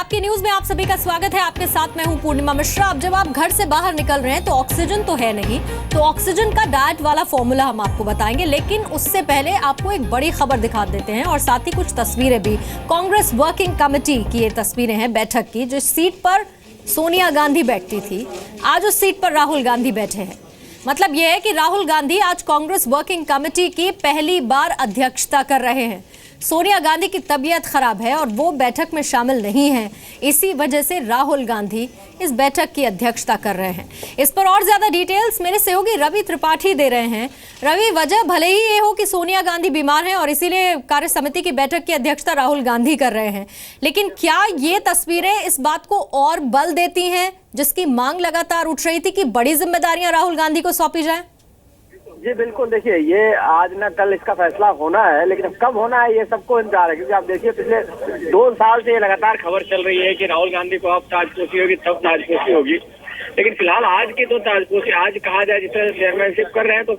आपकी न्यूज में आप सभी का स्वागत है। आपके साथ मैं हूं पूर्णिमा मिश्रा। अब जब आप घर से बाहर निकल रहे हैं तो ऑक्सीजन तो है नहीं, तो ऑक्सीजन का डाइट वाला फॉर्मूला हम आपको बताएंगे, लेकिन उससे पहले आपको एक बड़ी खबर दिखा देते हैं और साथ ही कुछ तस्वीरें भी। कांग्रेस वर्किंग कमेटी की ये तस्वीरें हैं बैठक की। जिस सीट पर सोनिया गांधी बैठती थी, आज उस सीट पर राहुल गांधी बैठे हैं। मतलब यह है कि राहुल गांधी आज कांग्रेस वर्किंग कमेटी की पहली बार अध्यक्षता कर रहे हैं। सोनिया गांधी की तबीयत खराब है और वो बैठक में शामिल नहीं है, इसी वजह से राहुल गांधी इस बैठक की अध्यक्षता कर रहे हैं। इस पर और ज्यादा डिटेल्स मेरे सहयोगी रवि त्रिपाठी दे रहे हैं। रवि, वजह भले ही ये हो कि सोनिया गांधी बीमार हैं और इसीलिए कार्य समिति की बैठक की अध्यक्षता राहुल गांधी कर रहे हैं, लेकिन क्या ये तस्वीरें इस बात को और बल देती हैं जिसकी मांग लगातार उठ रही थी कि बड़ी जिम्मेदारियां राहुल गांधी को सौंपी जाए? जी बिल्कुल, देखिए ये आज ना कल इसका फैसला होना है, लेकिन अब कब होना है ये सबको इंतजार है। क्योंकि आप देखिए पिछले 2 साल से ये लगातार खबर चल रही है कि राहुल गांधी को अब ताजपोशी होगी, तब ताजपोशी होगी। लेकिन फिलहाल आज की तो ताजपोशी आज कहा जाए, जिस तरह चेयरमैनशिप कर रहे हैं तो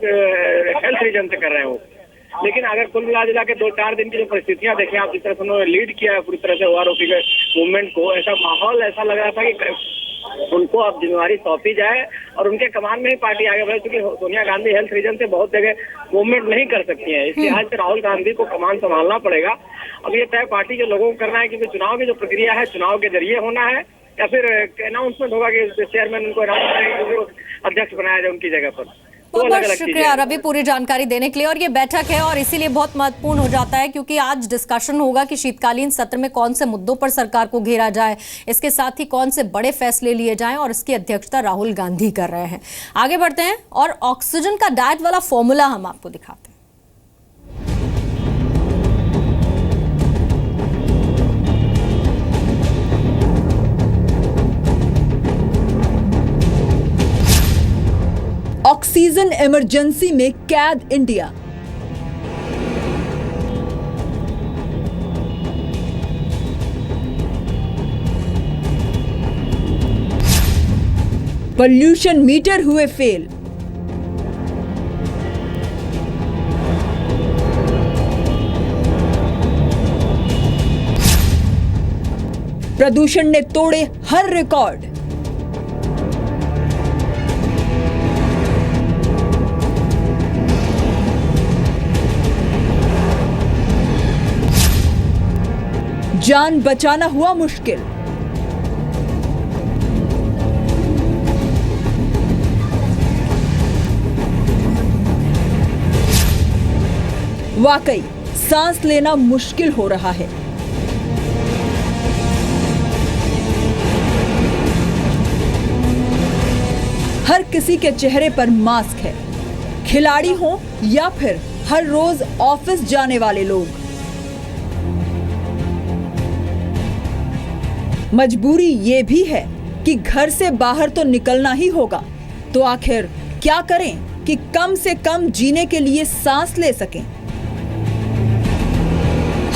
हेल्थ रीजन से कर रहे हैं वो। लेकिन अगर कुल मिला जुला के 2-4 दिन की जो परिस्थितियां देखें आप, जिस तरह से उन्होंने लीड किया है पूरी तरह से ओआरओपी के मूवमेंट को, ऐसा माहौल ऐसा लग रहा था कि उनको अब जिम्मेवारी सौंपी जाए और उनके कमान में ही पार्टी आगे बढ़े। क्योंकि सोनिया गांधी हेल्थ रीजन से बहुत जगह मूवमेंट नहीं कर सकती हैं, इसलिए आज राहुल गांधी को कमान संभालना पड़ेगा। अब ये तय पार्टी के लोगों को करना है, क्योंकि चुनाव की जो प्रक्रिया है चुनाव के जरिए होना है या फिर अनाउंसमेंट होगा कि चेयरमैन उनको अनाउंस करेंगे, अध्यक्ष बनाया जाए उनकी जगह पर। बहुत बहुत शुक्रिया रवि पूरी जानकारी देने के लिए। और ये बैठक है और इसीलिए बहुत महत्वपूर्ण हो जाता है, क्योंकि आज डिस्कशन होगा कि शीतकालीन सत्र में कौन से मुद्दों पर सरकार को घेरा जाए, इसके साथ ही कौन से बड़े फैसले लिए जाएं, और इसकी अध्यक्षता राहुल गांधी कर रहे हैं। आगे बढ़ते हैं और ऑक्सीजन का डाइट वाला फॉर्मूला हम आपको दिखाते हैं। ऑक्सीजन इमरजेंसी में कैद इंडिया। पोल्यूशन मीटर हुए फेल। प्रदूषण ने तोड़े हर रिकॉर्ड। जान बचाना हुआ मुश्किल। वाकई सांस लेना मुश्किल हो रहा है। हर किसी के चेहरे पर मास्क है, खिलाड़ी हो या फिर हर रोज ऑफिस जाने वाले लोग। मजबूरी ये भी है कि घर से बाहर तो निकलना ही होगा, तो आखिर क्या करें कि कम से कम जीने के लिए सांस ले सकें।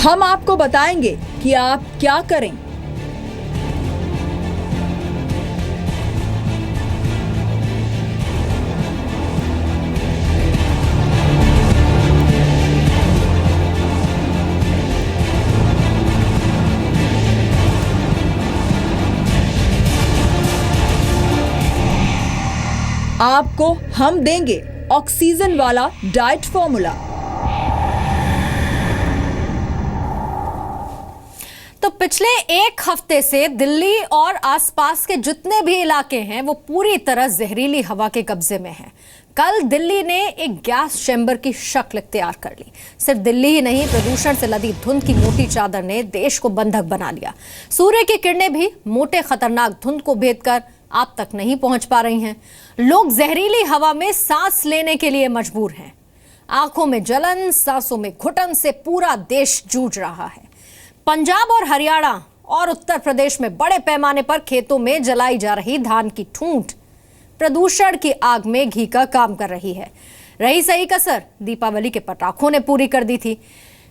हम आपको बताएंगे कि आप क्या करें। आपको हम देंगे ऑक्सीजन वाला डाइट फॉर्मूला। तो पिछले 1 हफ्ते से दिल्ली और आसपास के जितने भी इलाके हैं वो पूरी तरह जहरीली हवा के कब्जे में हैं। कल दिल्ली ने एक गैस चैम्बर की शक्ल इख्तियार कर ली। सिर्फ दिल्ली ही नहीं, प्रदूषण से लदी धुंध की मोटी चादर ने देश को बंधक बना लिया। सूर्य की किरणें भी मोटे खतरनाक धुंध को भेदकर आप तक नहीं पहुंच पा रही हैं। लोग जहरीली हवा में सांस लेने के लिए मजबूर हैं। आंखों में जलन, सांसों में घुटन से पूरा देश जूझ रहा है। पंजाब और हरियाणा और उत्तर प्रदेश में बड़े पैमाने पर खेतों में जलाई जा रही धान की ठूंठ प्रदूषण की आग में घी का काम कर रही है। रही सही कसर दीपावली के पटाखों ने पूरी कर दी थी।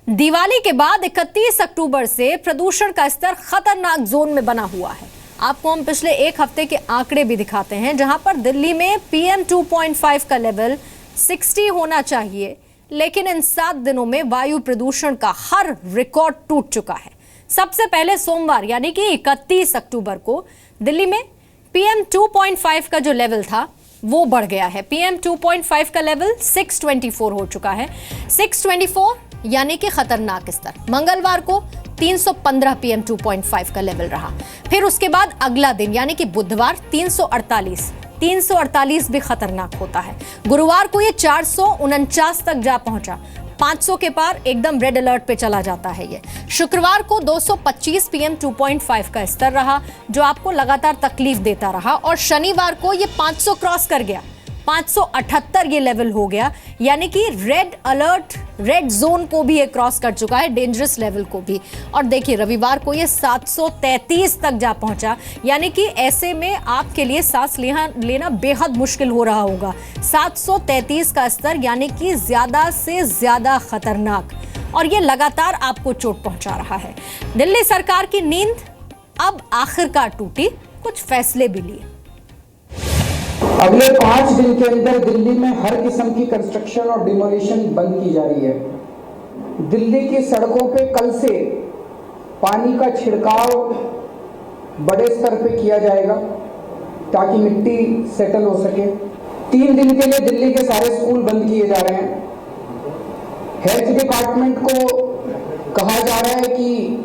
दिवाली के बाद 31 अक्टूबर से प्रदूषण का स्तर खतरनाक जोन में बना हुआ है। आपको हम पिछले 1 हफ्ते के आंकड़े भी दिखाते हैं, जहां पर दिल्ली में PM 2.5 का लेवल 60 होना चाहिए, लेकिन इन 7 दिनों में वायु प्रदूषण का हर रिकॉर्ड टूट चुका है। सबसे पहले सोमवार यानी कि 31 अक्टूबर को दिल्ली में PM 2.5 का जो लेवल था वो बढ़ गया है। PM 2.5 का लेवल 624 हो चुका है। 624 यानी कि खतरनाक स्तर। मंगलवार को 315 PM 2.5 का लेवल रहा। फिर उसके बाद अगला दिन यानी कि बुधवार 348 भी खतरनाक होता है। गुरुवार को ये 449 तक जा पहुंचा। 500 के पार एकदम रेड अलर्ट पे चला जाता है ये। शुक्रवार को 225 PM 2.5 का स्तर रहा जो आपको लगातार तकलीफ देता रहा और शनिवार को ये 500 क्रॉस कर गया। 578 ये लेवल हो गया यानी कि रेड अलर्ट, रेड जोन को भी ये क्रॉस कर चुका है, डेंजरस लेवल को भी। और देखिए रविवार को ये 733 तक जा पहुंचा यानी कि ऐसे में आपके लिए सांस लेना बेहद मुश्किल हो रहा होगा। 733 का स्तर यानी कि ज्यादा से ज्यादा खतरनाक और ये लगातार आपको चोट पहुंचा रहा है। दिल्ली सरकार की नींद अब आखिरकार टूटी, कुछ फैसले भी लिए। अगले 5 दिन के अंदर दिल्ली में हर किस्म की कंस्ट्रक्शन और डिमोलिशन बंद की जा रही है। दिल्ली की सड़कों पे कल से पानी का छिड़काव बड़े स्तर पे किया जाएगा ताकि मिट्टी सेटल हो सके। 3 दिन के लिए दिल्ली के सारे स्कूल बंद किए जा रहे हैं। हेल्थ डिपार्टमेंट को कहा जा रहा है कि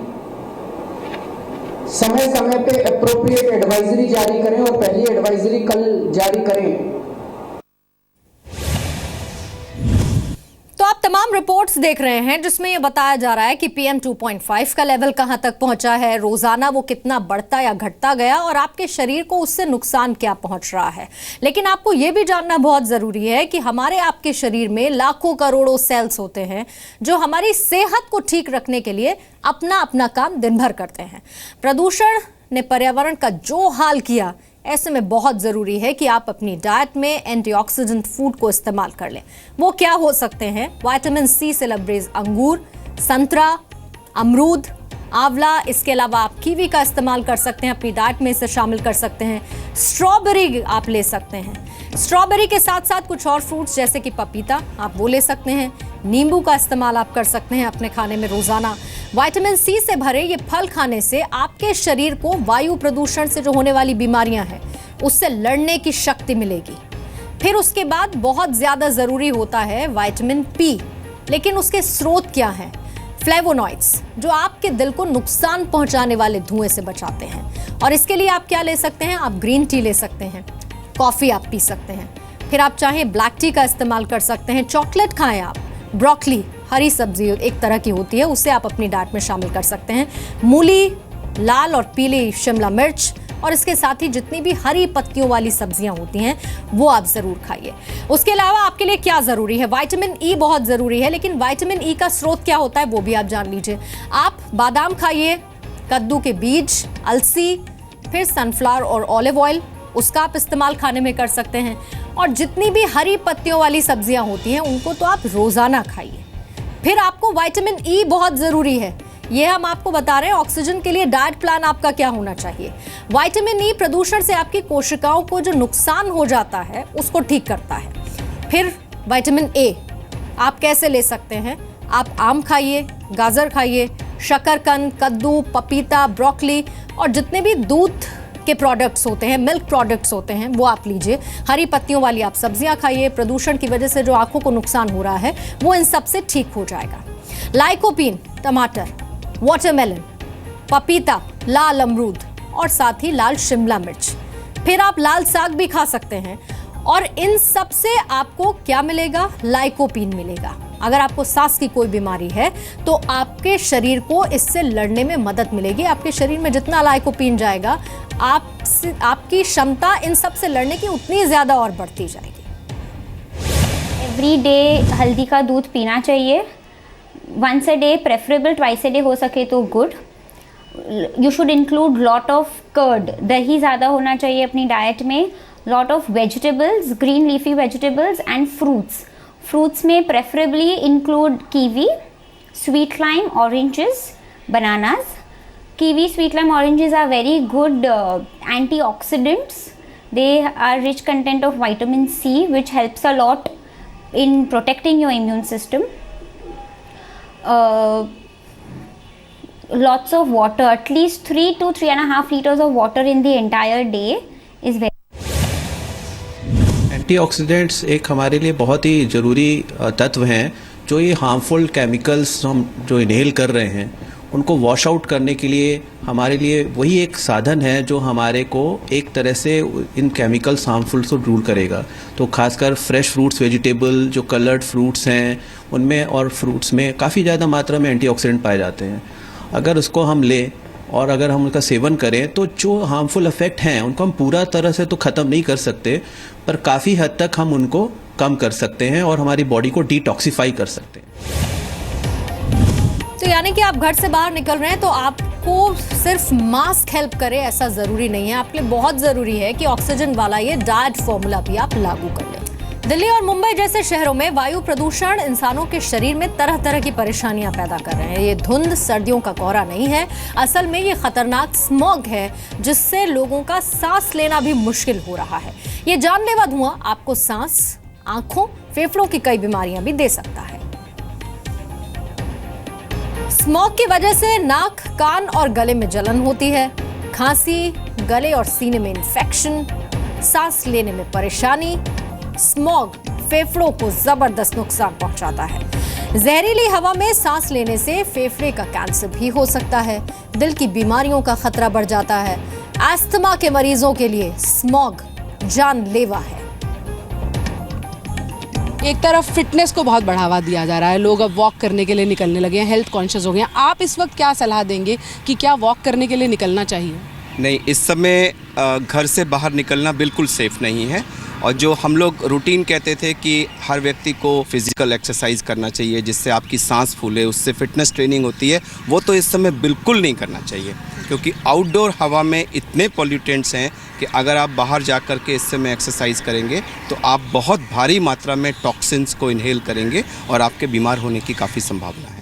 समय समय पे एप्रोप्रिएट एडवाइजरी जारी करें और पहली एडवाइजरी कल जारी करें। तो आप तमाम रिपोर्ट्स देख रहे हैं जिसमें यह बताया जा रहा है कि PM 2.5 का लेवल कहां तक पहुंचा है, रोजाना वो कितना बढ़ता या घटता गया और आपके शरीर को उससे नुकसान क्या पहुंच रहा है। लेकिन आपको यह भी जानना बहुत जरूरी है कि हमारे आपके शरीर में लाखों करोड़ों सेल्स होते हैं जो हमारी सेहत को ठीक रखने के लिए अपना अपना काम दिन भर करते हैं। प्रदूषण ने पर्यावरण का जो हाल किया, ऐसे में बहुत जरूरी है कि आप अपनी डाइट में एंटीऑक्सीडेंट फूड को इस्तेमाल कर लें। वो क्या हो सकते हैं? विटामिन C से लबरेज अंगूर, संतरा, अमरूद, आंवला, इसके अलावा आप कीवी का इस्तेमाल कर सकते हैं, अपनी डाइट में इसे शामिल कर सकते हैं। स्ट्रॉबेरी आप ले सकते हैं। स्ट्रॉबेरी के साथ साथ कुछ और फ्रूट्स जैसे कि पपीता आप वो ले सकते हैं। नींबू का इस्तेमाल आप कर सकते हैं अपने खाने में रोजाना। विटामिन C से भरे ये फल खाने से आपके शरीर को वायु प्रदूषण से जो होने वाली बीमारियां हैं उससे लड़ने की शक्ति मिलेगी। फिर उसके बाद बहुत ज्यादा जरूरी होता है विटामिन P, लेकिन उसके स्रोत क्या हैं? फ्लेवोनॉइड्स जो आपके दिल को नुकसान पहुंचाने वाले धुएं से बचाते हैं। और इसके लिए आप क्या ले सकते हैं? आप ग्रीन टी ले सकते हैं, कॉफी आप पी सकते हैं, फिर आप चाहें ब्लैक टी का इस्तेमाल कर सकते हैं, चॉकलेट खाएं आप, ब्रोकली हरी सब्जी एक तरह की होती है उसे आप अपनी डाइट में शामिल कर सकते हैं, मूली, लाल और पीली शिमला मिर्च और इसके साथ ही जितनी भी हरी पत्तियों वाली सब्जियां होती हैं वो आप जरूर खाइए। उसके अलावा आपके लिए क्या जरूरी है? विटामिन E बहुत जरूरी है, लेकिन विटामिन E का स्रोत क्या होता है वो भी आप जान लीजिए। आप बादाम खाइए, कद्दू के बीज, अलसी, फिर सनफ्लावर और ऑलिव ऑयल उसका आप इस्तेमाल खाने में कर सकते हैं। और जितनी भी हरी पत्तियों वाली सब्जियां होती हैं उनको तो आप रोजाना खाइए। फिर आपको विटामिन E बहुत जरूरी है, ये हम आपको बता रहे हैं। ऑक्सीजन के लिए डाइट प्लान आपका क्या होना चाहिए? विटामिन E प्रदूषण से आपकी कोशिकाओं को जो नुकसान हो जाता है उसको ठीक करता है। फिर विटामिन A आप कैसे ले सकते हैं? आप आम खाइए, गाजर खाइए, शकरकंद, कद्दू, पपीता, ब्रोकली और जितने भी दूध के प्रोडक्ट्स होते हैं, मिल्क प्रोडक्ट्स होते हैं वो आप लीजिए। हरी पत्तियों वाली आप सब्जियां खाइए। प्रदूषण की वजह से जो आंखों को नुकसान हो रहा है वो इन सब से ठीक हो जाएगा। लाइकोपीन टमाटर, वाटरमेलन, पपीता, लाल अमरूद और साथ ही लाल शिमला मिर्च। फिर आप लाल साग भी खा सकते हैं और इन सब से आपको क्या मिलेगा? लाइकोपीन मिलेगा। अगर आपको सांस की कोई बीमारी है तो आपके शरीर को इससे लड़ने में मदद मिलेगी। आपके शरीर में जितना लाइकोपीन जाएगा आपकी क्षमता इन सब से लड़ने की उतनी ज्यादा और बढ़ती जाएगी। एवरी डे हल्दी का दूध पीना चाहिए, once a day, preferable twice a day हो सके तो good. You should include lot of curd, दही ज़्यादा होना चाहिए अपनी डाइट में। Lot of vegetables, green leafy vegetables and fruits. Fruits में preferably include kiwi, sweet lime, oranges, bananas. Kiwi, sweet lime, oranges are very good antioxidants. They are rich content of vitamin C, which helps a lot in protecting your immune system. lots of water, at least 3 to 3.5 liters of water in the entire day is very. Antioxidants एक हमारे लिए बहुत ही ज़रूरी तत्व हैं जो ये harmful chemicals हम जो इनहेल कर रहे हैं उनको वॉश आउट करने के लिए हमारे लिए वही एक साधन है जो हमारे को एक तरह से इन केमिकल्स हार्मफुल से दूर करेगा। तो खासकर फ्रेश फ्रूट्स, वेजिटेबल, जो कलर्ड फ्रूट्स हैं उनमें और फ्रूट्स में काफ़ी ज़्यादा मात्रा में एंटीऑक्सीडेंट पाए जाते हैं। अगर उसको हम लें और अगर हम उनका सेवन करें तो जो हार्मफुल इफ़ेक्ट हैं उनको हम पूरा तरह से तो ख़त्म नहीं कर सकते, पर काफ़ी हद तक हम उनको कम कर सकते हैं और हमारी बॉडी को डिटॉक्सिफाई कर सकते हैं। तो यानी कि आप घर से बाहर निकल रहे हैं तो आपको सिर्फ मास्क हेल्प करे ऐसा जरूरी नहीं है। आपके लिए बहुत जरूरी है कि ऑक्सीजन वाला ये डाइट फॉर्मूला भी आप लागू कर लें। दिल्ली और मुंबई जैसे शहरों में वायु प्रदूषण इंसानों के शरीर में तरह तरह की परेशानियां पैदा कर रहे हैं। ये धुंध सर्दियों का कोहरा नहीं है, असल में ये खतरनाक स्मॉग है जिससे लोगों का सांस लेना भी मुश्किल हो रहा है। ये जानलेवा धुआं आपको सांस, आंखों, फेफड़ों की कई बीमारियां भी दे सकता है। स्मॉग की वजह से नाक, कान और गले में जलन होती है, खांसी, गले और सीने में इंफेक्शन, सांस लेने में परेशानी। स्मॉग फेफड़ों को जबरदस्त नुकसान पहुंचाता है। जहरीली हवा में सांस लेने से फेफड़े का कैंसर भी हो सकता है, दिल की बीमारियों का खतरा बढ़ जाता है। अस्थमा के मरीजों के लिए स्मॉग जानलेवा है। एक तरफ फिटनेस को बहुत बढ़ावा दिया जा रहा है, लोग अब वॉक करने के लिए निकलने लगे हैं, हेल्थ कॉन्शियस हो गए हैं। आप इस वक्त क्या सलाह देंगे कि क्या वॉक करने के लिए निकलना चाहिए? नहीं, इस समय घर से बाहर निकलना बिल्कुल सेफ़ नहीं है। और जो हम लोग रूटीन कहते थे कि हर व्यक्ति को फिजिकल एक्सरसाइज करना चाहिए जिससे आपकी सांस फूले, उससे फिटनेस ट्रेनिंग होती है, वो तो इस समय बिल्कुल नहीं करना चाहिए, क्योंकि आउटडोर हवा में इतने पॉल्यूटेंट्स हैं कि अगर आप बाहर जा कर के इस समय एक्सरसाइज करेंगे तो आप बहुत भारी मात्रा में टॉक्सिन्स को इनहेल करेंगे और आपके बीमार होने की काफ़ी संभावना है।